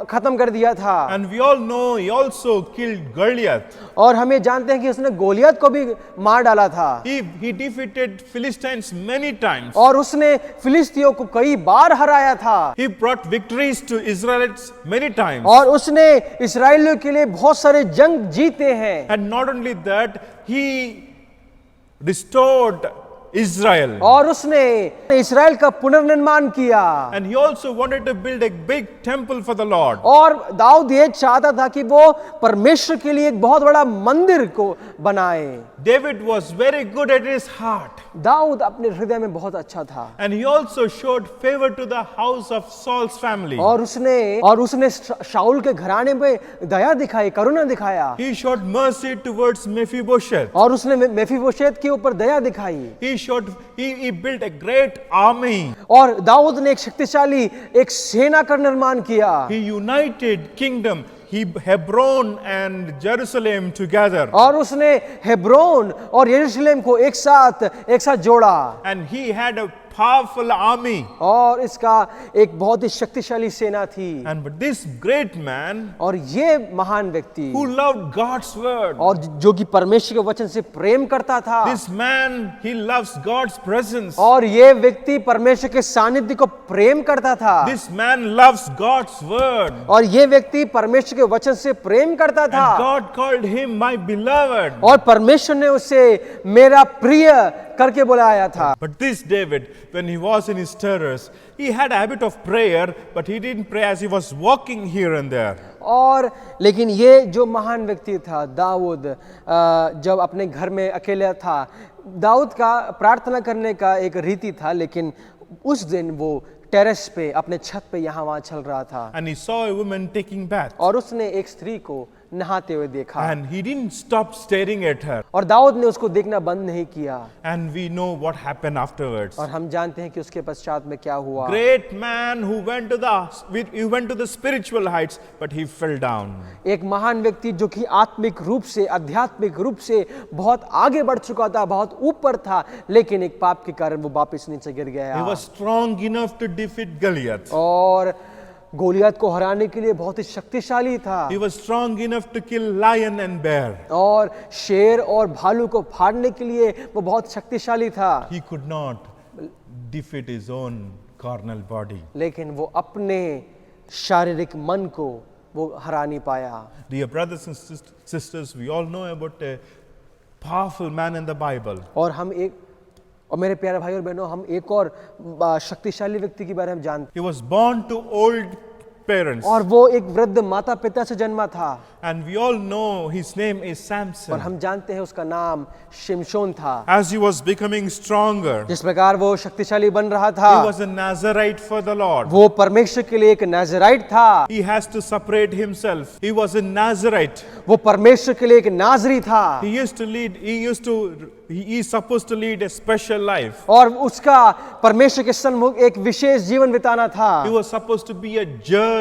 खत्म कर दिया था। And we all know he also killed Goliath. और हमें जानते हैं कि उसने गोलियत को भी मार डाला था। He defeated Philistines many times. और उसने फिलिस्तियों को कई बार हराया था। He brought victories to Israelites many times. और उसने इस्राएलियों के लिए बहुत सारे जंग जीते हैं। And not only that, he restored Israel. और उसने इस्राएल का पुनर्निर्माण किया। And he also wanted to build a big temple for the Lord. और दाऊद ये चाहता था कि वो परमेश्वर के लिए एक बहुत बड़ा मंदिर को बनाए। David was very good at his heart. Dawood अपने हृदय में बहुत अच्छा था। And he also showed favor to the house of Saul's family. और उसने शाऊल के घराने पे दया दिखाई, करुणा दिखाया। He showed mercy towards Mephibosheth. और उसने मेफीबोशेत के ऊपर दया दिखाई। He built a great army. और दाऊद ने एक शक्तिशाली एक सेना का निर्माण किया। He united kingdom. Hebron and Jerusalem together. और उसने हेब्रोन और यरूशलेम को एक साथ जोड़ा। And he had a powerful army. और इसका एक बहुत ही शक्तिशाली सेना थी। And but this great man और ये महान व्यक्ति who loved God's word. और जो कि परमेश्वर के वचन से प्रेम करता था। This man, he loves God's presence. और ये व्यक्ति परमेश्वर के सानिध्य को प्रेम करता था। This man loves God's word. और ये व्यक्ति परमेश्वर के वचन से प्रेम करता था। And God called him my beloved. और परमेश्वर ने उसे मेरा प्रिय करके बुलाया था। But this David, when he was in his terrors, he had a habit of prayer, but he didn't pray as he was walking here and there. और लेकिन ये जो महान व्यक्ति था दाऊद, जब अपने घर में अकेला था, दाऊद का प्रार्थना करने का एक रीति था, लेकिन उस दिन वो टेरेस पे अपने छत पे यहाँ वहाँ चल रहा था। And he saw a woman taking bath. और उसने एक स्त्री को नहाते हुए देखा। And he didn't stop staring at her. और दाऊद ने उसको देखना बंद नहीं किया। And we know what happened afterwards. और हम जानते हैं कि उसके पश्चात में क्या हुआ। Great man who went to the spiritual heights, but he fell down. एक महान व्यक्ति जो कि आत्मिक रूप से, आध्यात्मिक रूप से बहुत आगे बढ़ चुका था, बहुत ऊपर था, लेकिन एक पाप के कारण वो वापस नीचे गिर गया। He was strong enough to defeat Goliath. और गोलियत को हराने के लिए बहुत ही शक्तिशाली था He was strong enough to kill lion and bear. और शेर और भालू को फाड़ने के लिए वो बहुत शक्तिशाली था, He could not defeat his own carnal body. लेकिन वो अपने शारीरिक मन को वो हरा नहीं पाया। Dear brothers and sisters, we all know about a powerful man in the Bible. और मेरे प्यारे भाई और बहनों, हम एक और शक्तिशाली व्यक्ति के बारे में जानते He was born to old parents. हैं और वो एक वृद्ध माता पिता से जन्मा था And we all know his name is और Samson. हम जानते हैं उसका नाम शिमशोन था। As he was becoming stronger, जिस प्रकार वो शक्तिशाली बन रहा he था, was a Nazarite for the Lord. वो परमेश्वर के लिए एक नाज़राइट था, He has to separate himself. He was a Nazarite. वो परमेश्वर के लिए एक नाज़री था He is supposed to lead a special life. और उसका परमेश्वर के सन्मुख एक विशेष जीवन बिताना था। He was supposed to be a judge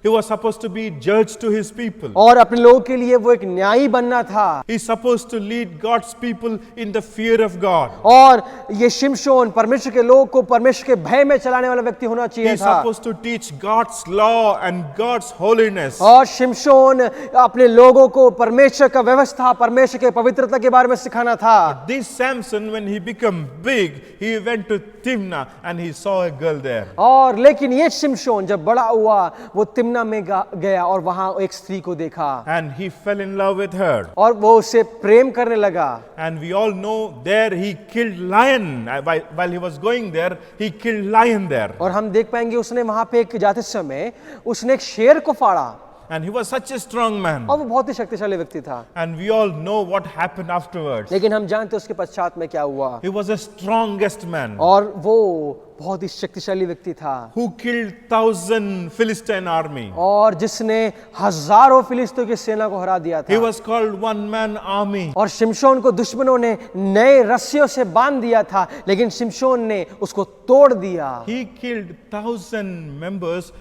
he was supposed to be judge to his people. और अपने लोगों के लिए वो एक न्यायी बनना था He is supposed to lead God's people in the fear of God. और ये शिमशोन परमेश्वर के लोग को परमेश्वर के भय में चलाने वाला व्यक्ति होना He चाहिए is था supposed to teach God's law and God's holiness. और शिमशोन अपने लोगों को परमेश्वर का व्यवस्था, परमेश्वर के पवित्रता के बारे में सिखाना था। This Samson, when he became big, he went to Timnah and he saw a girl there. और लेकिन ये शिमशोन जब बड़ा हुआ वो तिम्ना में गया और वहां एक स्त्री को देखा And he fell in love with her. और वो उससे प्रेम करने लगा। And we all know there he killed lion. While he was going there, he killed lion there. और हम देख पाएंगे उसने वहां पे एक जाते समय उसने एक शेर को फाड़ा And he was such a strong man. और वो बहुत ही शक्तिशाली व्यक्ति था। And we all know what happened afterwards. लेकिन हम जानते हैं उसके पश्चात में क्या हुआ। He was the strongest man और वो बहुत ही शक्तिशाली व्यक्ति था who killed 1,000 Philistine army. और जिसने हजारों फिलिस्तीयों की सेना को हरा दिया He था। was called one man army. और शिमशोन को दुश्मनों ने नए रस्सियों से बांध दिया था, लेकिन शिमशोन ने उसको तोड़ दिया। He killed 1,000 members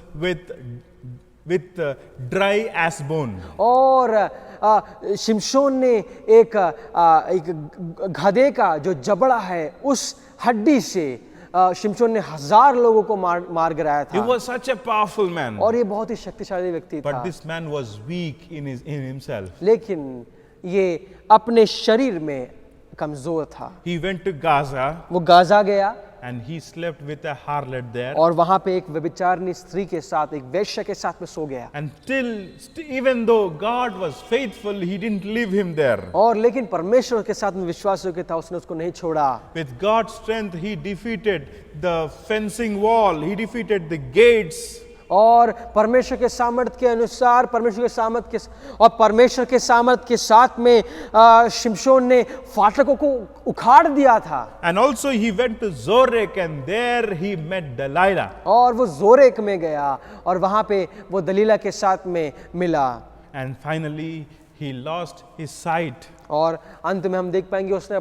with dry as bone. और शिमशोन ने एक गधे का जो जबड़ा है उस हड्डी से शिमशोन ने 1000 लोगों को मार गिराया He था was such a powerful man. और ये बहुत ही शक्तिशाली व्यक्ति था। But this man was weak in himself. लेकिन ये अपने शरीर में कमजोर था। He went to Gaza वो गाजा गया and he slept with a harlot there. और वहां पे एक व्यभिचारिणी स्त्री के साथ, एक वेश्या के साथ में सो गया। And even though God was faithful, he didn't leave him there. और लेकिन परमेश्वर के साथ में विश्वास योग्य था, उसने उसको नहीं छोड़ा। With God's strength, he defeated the fencing wall. He defeated the gates. और परमेश्वर के सामर्थ के अनुसार परमेश्वर के सामर्थ के साथ में शिमशोन ने फाटकों को उखाड़ दिया था। And also he went to Zorek and there he met Delilah. और वो जोरेक में गया और वहां पे वो दलीला के साथ में मिला। And finally he lost his sight. और अंत में हम देख पाएंगे उसने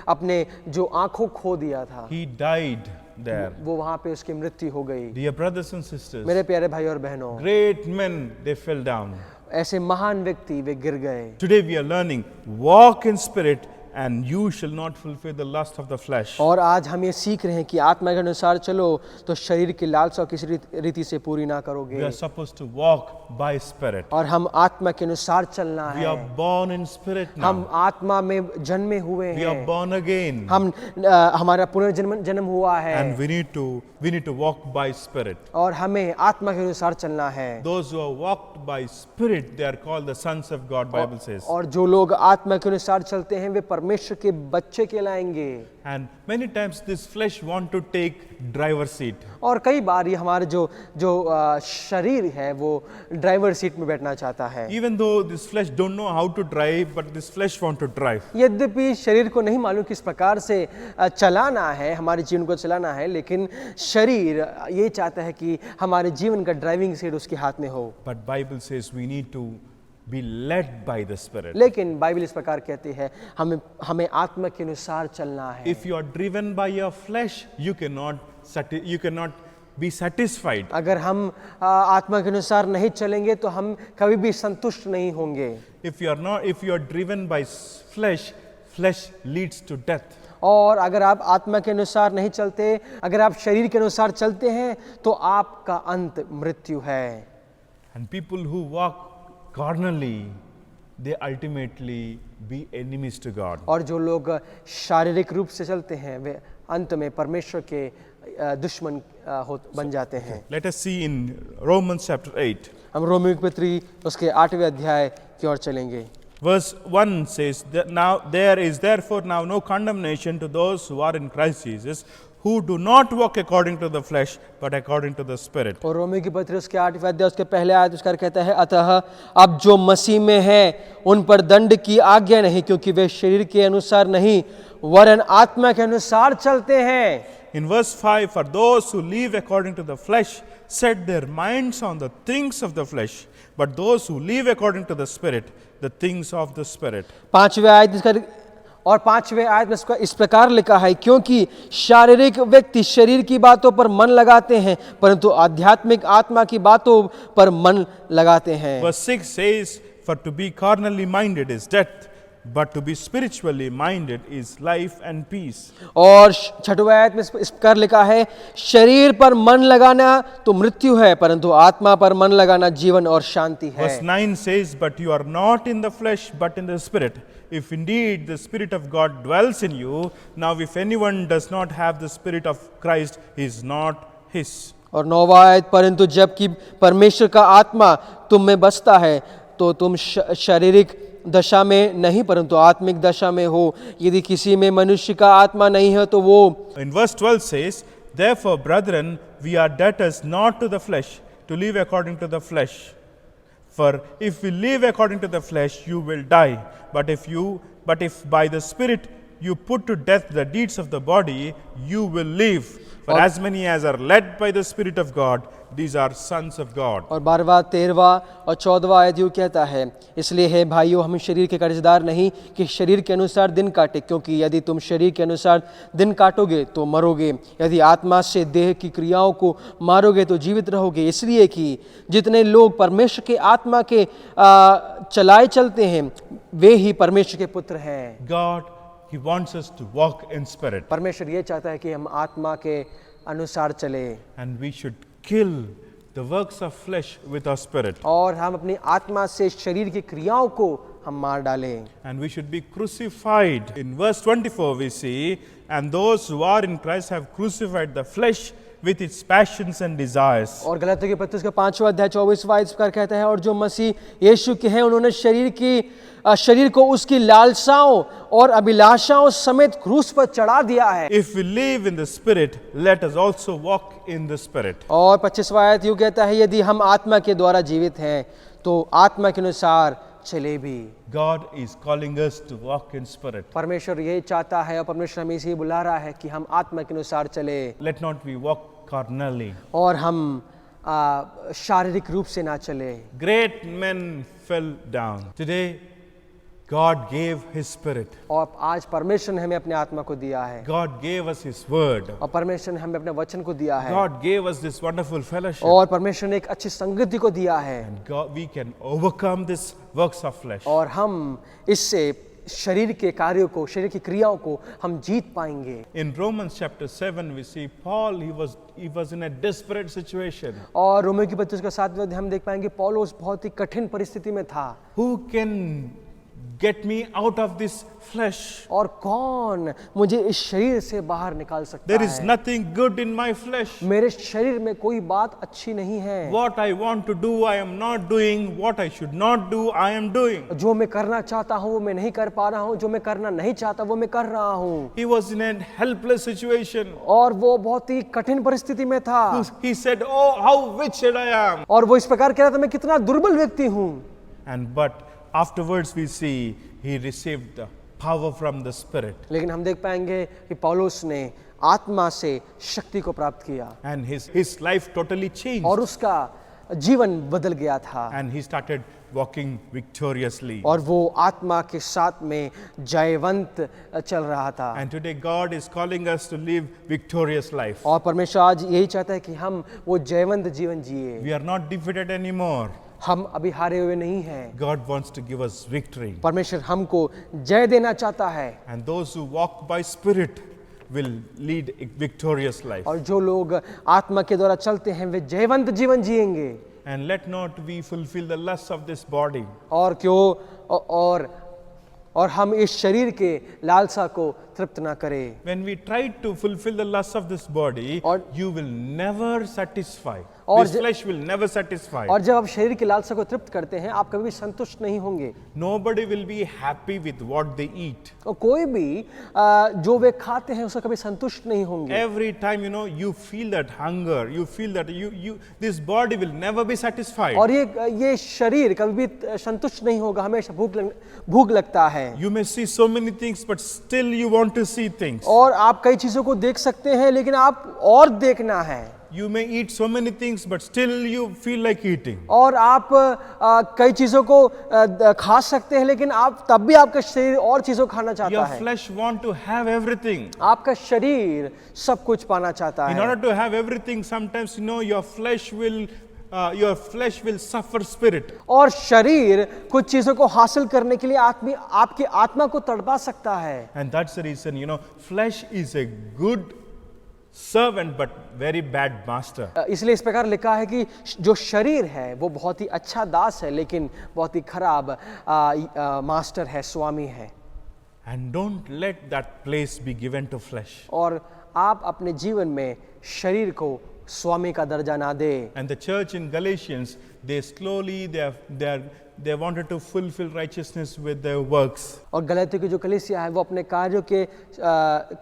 अपने जो आंखों खो दिया था। He died there. वो वहां पे उसकी मृत्यु हो गई। Dear brothers and sisters, मेरे प्यारे भाई और बहनों, great men, they fell down. ऐसे महान व्यक्ति वे गिर गए। Today we are learning, walk in spirit and you shall not fulfill the lust of the flesh. और आज हम ये सीख रहे हैं कि आत्मा के अनुसार चलो तो शरीर की लालसा किसी रीति से पूरी ना We करोगे। are supposed to walk by spirit. और हम आत्मा के अनुसार चलना We है। are born in spirit now. हम आत्मा में जन्मे हुए We are हैं। born again. हमारा पुनर्जन्म हुआ है And we need to walk by spirit. और हमें आत्मा के अनुसार चलना है। Those who are walked by spirit, they are called the sons of God, Bible says. और जो लोग आत्मा के अनुसार चलते हैं वे परमेश्वर के बच्चे कहलाएंगे। And many times this flesh want to take driver's seat. और कई बार ये हमारे जो शरीर है वो ड्राइवर सीट में बैठना चाहता है। Even though this flesh don't know how to drive, but this flesh want to drive. यद्यपि शरीर को नहीं मालूम किस प्रकार से चलाना है, हमारे जीवन को चलाना है, लेकिन शरीर ये चाहता है कि हमारे जीवन का ड्राइविंग सीट उसके हाथ में हो। But Bible says we need to be led by the spirit. लेकिन बाइबल इस प्रकार कहती है हमें आत्मा के अनुसार चलना है। If you are driven by your flesh, you cannot be satisfied. अगर हम आत्मा के अनुसार नहीं चलेंगे तो हम कभी भी संतुष्ट नहीं होंगे। If you are driven by flesh leads to death. और अगर आप आत्मा के अनुसार नहीं चलते, अगर आप शरीर के अनुसार चलते हैं तो आपका अंत मृत्यु है। And people who walk carnally, they ultimately be enemies to God. और जो लोग शारीरिक रूप से चलते हैं वे अंत में परमेश्वर के दुश्मन बन जाते हैं। Let us see in Romans chapter 8. हम रोमियो की पत्री उसके 8वें अध्याय की ओर चलेंगे। Verse 1 says that now there is therefore now no condemnation to those who are in Christ Jesus, who do not walk according to the flesh but according to the Spirit. और Romeo की पत्री उसके 8वें अध्याय उसके पहले आयत उसका कहता है, अतः अब जो मसीह में हैं उन पर दंड की आज्ञा नहीं, क्योंकि वे शरीर के अनुसार नहीं वरन आत्मा के अनुसार चलते हैं। In verse 5, for those who live according to the flesh set their minds on the things of the flesh, but those who live according to the Spirit, the things of the Spirit. 5वें आयत इसका और 5वें आयत में इसका इस प्रकार लिखा है, क्योंकि शारीरिक व्यक्ति शरीर की बातों पर मन लगाते हैं परंतु आध्यात्मिक आत्मा की बातों पर मन लगाते हैं। Verse 6 says, for to be carnally minded is death, but to be spiritually minded is life and peace. और 6वें आयत में इस प्रकार लिखा है, शरीर पर मन लगाना तो मृत्यु है परंतु आत्मा पर मन लगाना जीवन और शांति है। Verse 9 says, but you are not in the flesh but in the Spirit, if indeed the Spirit of God dwells in you. Now if anyone does not have the Spirit of Christ, he is not his. और 9वां आयत, परंतु जबकि परमेश्वर का आत्मा तुम में बसता है तो तुम शारीरिक दशा में नहीं परंतु आत्मिक दशा में हो। यदि किसी में मनुष्य का आत्मा नहीं है तो वो। In verse 12 says, therefore brethren, we are debtors not to the flesh, to live according to the flesh. For if we live according to the flesh, you will die. But if by the Spirit you put to death the deeds of the body, you will live. For as many as are led by the Spirit of God, these are sons of God. और 12वां 13वां और 14वां आयत यूँ कहता है, इसलिए हे भाइयों हम शरीर के कर्जदार नहीं कि शरीर के अनुसार दिन काटे, क्योंकि यदि तुम शरीर के अनुसार दिन काटोगे तो मरोगे, यदि आत्मा से देह की क्रियाओं को मारोगे तो जीवित रहोगे। इसलिए कि जितने लोग परमेश्वर के आत्मा के चलाए चलते हैं वे ही परमेश्वर के पुत्र हैं। God, He wants us to walk in Spirit. परमेश्वर ये चाहता है कि हम आत्मा के अनुसार चले And we should kill the works of flesh with our spirit. और हम अपनी आत्मा से शरीर की क्रियाओं को हम मार डालें। And we should be crucified. In verse 24 we see, and those who are in Christ have crucified the flesh with its passions and desires. और गलातियों के पत्र उसका 5वां अध्याय 24वां आयत प्रकार कहता है, और जो मसीह यीशु के हैं उन्होंने शरीर को उसकी लालसाओं और अभिलाषाओं समेत क्रूस पर चढ़ा दिया है। If we live in the Spirit, let us also walk in the Spirit. और 25वां आयत यूँ कहता है, यदि हम आत्मा के द्वारा जीवित हैं तो आत्मा के अनुसार चले भी। God is calling us to walk in Spirit. परमेश्वर ये चाहता है और परमेश्वर हमें इसी बुला रहा है कि हम आत्मा के अनुसार चले Let not we walk carnally. और हम शारीरिक रूप से ना चले। Great men fell down. Today, God gave His Spirit. और आज परमेश्वर ने हमें अपने आत्मा को दिया है। God gave us His Word. और परमेश्वर ने हमें अपने वचन को दिया है। God gave us this wonderful fellowship. और परमेश्वर ने एक अच्छी संगति को दिया है। God, we can overcome this works of flesh. और हम इससे शरीर के कार्यों को, शरीर की क्रियाओं को हम जीत पाएंगे। In Romans chapter 7 we see Paul, he was in a desperate situation. और रोमियो की पत्री का 7वां अध्याय हम देख पाएंगे पौलुस बहुत ही कठिन परिस्थिति में था। Who can get me out of this flesh? और कौन मुझे इस शरीर से बाहर निकाल सकता There है? is nothing good in my flesh. मेरे शरीर में कोई बात अच्छी नहीं है। What I want to do, I am not doing. What I should not do, I am doing. जो मैं करना चाहता हूँ वो मैं नहीं कर पा रहा हूँ, जो मैं करना नहीं चाहता वो मैं कर रहा हूँ। He was in a helpless situation. और वो बहुत ही कठिन परिस्थिति में था। He said, oh, how wretched I am. और वो इस प्रकार कह रहा था, मैं कितना दुर्बल व्यक्ति हूँ। And but afterwards we see he received the power from the Spirit. लेकिन हम देख पाएंगे कि पौलुस ने आत्मा से शक्ति को प्राप्त किया And his life totally changed. और उसका जीवन बदल गया था। And he started walking victoriously. और वो आत्मा के साथ में जयवंत चल रहा था। And today God is calling us to live victorious life. और परमेश्वर आज यही चाहता है कि हम वो जयवंत जीवन जिए। We are not defeated anymore. हम अभी हारे हुए नहीं हैं। God wants to give us victory. परमेश्वर हमको जय देना चाहता है, And those who walk by Spirit will lead a victorious life. और जो लोग आत्मा के द्वारा चलते हैं वे जयवंत जीवन जिएंगे। And let not we fulfill the lusts of this body. और हम इस शरीर के लालसा को तृप्त ना करें। When we try to fulfill the lusts of this body, और- you will never satisfy. और This ज- flesh will never satisfy. और जब आप शरीर की लालसा को तृप्त करते हैं, आप कभी भी संतुष्ट नहीं होंगे। Nobody will be happy with what they eat. और कोई भी जो वे खाते हैं उससे कभी संतुष्ट नहीं होंगे। Every time you feel that hunger, you feel that this body will never be satisfied. और ये शरीर कभी भी संतुष्ट नहीं होगा, हमेशा भूख लगता है। You may see so many things, but still you want to see things. और आप कई चीजों को देख सकते हैं, लेकिन आप और देखना है। You may eat so many things, but still you feel like eating. और आप कई चीजों को खा सकते हैं, लेकिन आप तब भी आपका शरीर और चीजों को खाना चाहता Your है। flesh want to have everything. आपका शरीर सब कुछ पाना चाहता In है। order to have everything, sometimes your flesh will suffer spirit. और शरीर कुछ चीजों को हासिल करने के लिए आपकी आत्मा को तड़पा सकता है। And that's the reason, flesh is a good servant but very bad master. इसलिए इस प्रकार लिखा है कि जो शरीर है वो बहुत ही अच्छा दास है, लेकिन बहुत ही खराब मास्टर है, स्वामी है। And don't let that place be given to flesh. और आप अपने जीवन में शरीर को स्वामी का दर्जा ना दे। And the church in Galatians, they wanted to fulfill righteousness with their works. और गलतियों की जो कलीसिया है वो अपने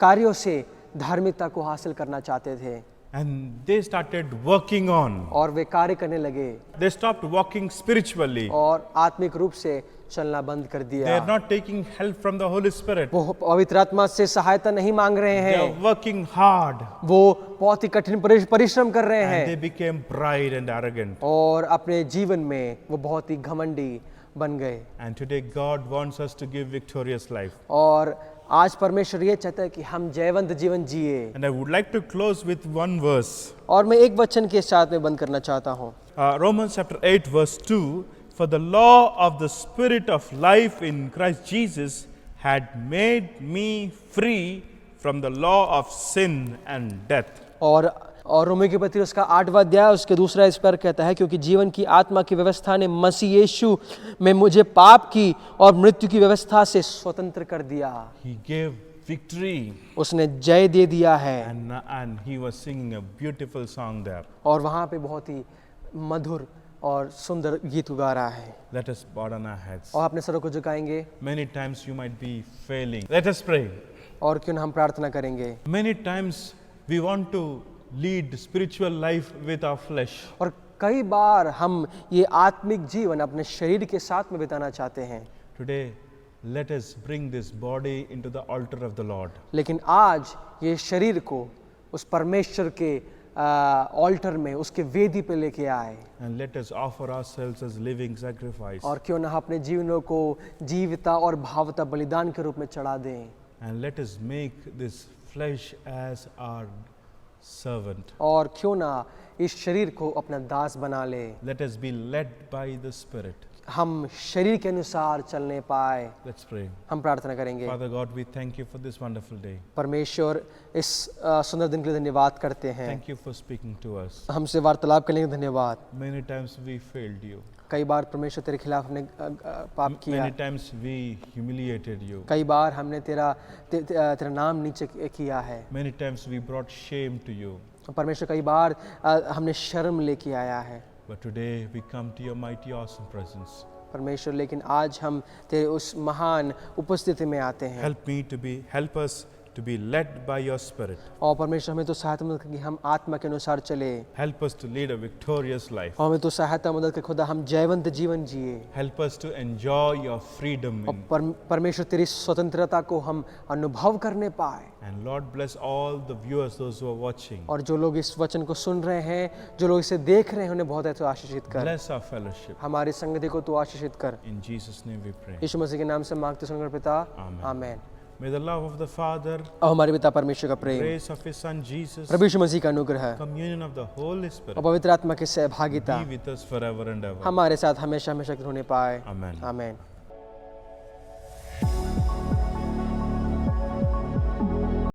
कार्यों से धार्मिकता को हासिल करना चाहते थे, And they started working on. और वे कार्य करने लगे They stopped walking spiritually. और आत्मिक रूप से चलना बंद कर They दिया। are not taking help from the Holy Spirit. वो पवित्र आत्मा से सहायता नहीं मांग रहे They are हैं, working hard. वो बहुत ही कठिन परिश्रम कर रहे And हैं, they became pride and arrogant. और अपने जीवन में वो बहुत ही घमंडी बन गए। And today God wants us to give victorious life. और आज परमेश्वर ये चाहता है कि हम जयवंत जीवन जिए। And I would like to close with one verse. और मैं एक वचन के साथ में बंद करना चाहता हूँ। Romans chapter 8 verse 2. For the law of the Spirit of life in Christ Jesus had made me free from the law of sin and death. और रोमी के पत्री उसका 8वां अध्याय उसके दूसरा इस पर कहता है, क्योंकि जीवन की आत्मा की व्यवस्था ने मसीह यीशु में मुझे पाप की और मृत्यु की व्यवस्था से स्वतंत्र कर दिया। He gave victory. उसने जय दे दिया है। And he was singing a beautiful song there. और वहाँ पे बहुत ही मधुर और सुंदर गीत गा रहा है। Let us bow down our heads. और अपने सरों को झुकाएंगे, Many times you might be failing. Let us pray. और क्यों न हम प्रार्थना करेंगे। Many times we want to lead spiritual life with our flesh. और कई बार हम ये आत्मिक जीवन अपने शरीर के साथ में बिताना चाहते हैं, Today, let us bring this body into the altar of the Lord. लेकिन आज ये शरीर को उस परमेश्वर के ऑल्टर में, उसके वेदी पे लेके आए, And let us offer ourselves as living sacrifice. और क्यों ना अपने जीवनों को जीविता और भावता बलिदान के रूप में चढ़ा दें, And let us make this flesh as our servant. और क्यों ना इस शरीर को अपना दास बना ले। Let us be led by the Spirit. हम शरीर के अनुसार चलने पाए। Let's pray. हम प्रार्थना करेंगे। Father God, we thank you for this wonderful day. परमेश्वर इस सुंदर दिन के लिए धन्यवाद करते हैं। Thank you for speaking to us. हमसे वार्तालाप करने के लिए धन्यवाद। Many times we failed you. कई बार परमेश्वर तेरे खिलाफ हमने पाप किया, Many times we humiliated you. कई बार हमने तेरा नाम नीचे किया है। Many times we brought shame to you. परमेश्वर कई बार हमने शर्म लेके आया है। But today we come to your mighty awesome presence. परमेश्वर लेकिन आज हम तेरे उस महान उपस्थिति में आते हैं। Help us to be led by your Spirit. और परमेश्वर हमें तो सहायता मदद कर कि हम आत्मा के अनुसार चले। Help us to lead a victorious life. और हमें तो सहायता मदद कर खुदा हम जयवंत जीवन जिए। Help us to enjoy your freedom. और परमेश्वर तेरी स्वतंत्रता को हम अनुभव करने पाए। And Lord bless all the viewers, those who are watching. और जो लोग इस वचन को सुन रहे हैं, जो लोग इसे देख रहे हैं, उन्हें बहुत ऐसा आशीषित कर। Bless our fellowship. हमारी संगति को तू आशीषित कर। In Jesus' name we pray. यीशु मसीह के नाम से मांगते सुनकर पिता, Amen. Amen. May the love of the Father, और हमारे पिता परमेश्वर का प्रेम, grace of His Son Jesus, प्रभु यीशु मसीह का अनुग्रह communion of the Holy और Spirit पवित्र आत्मा की सहभागिता be with us forever and ever. हमारे साथ हमेशा हमेशा होने पाए। Amen. आमीन।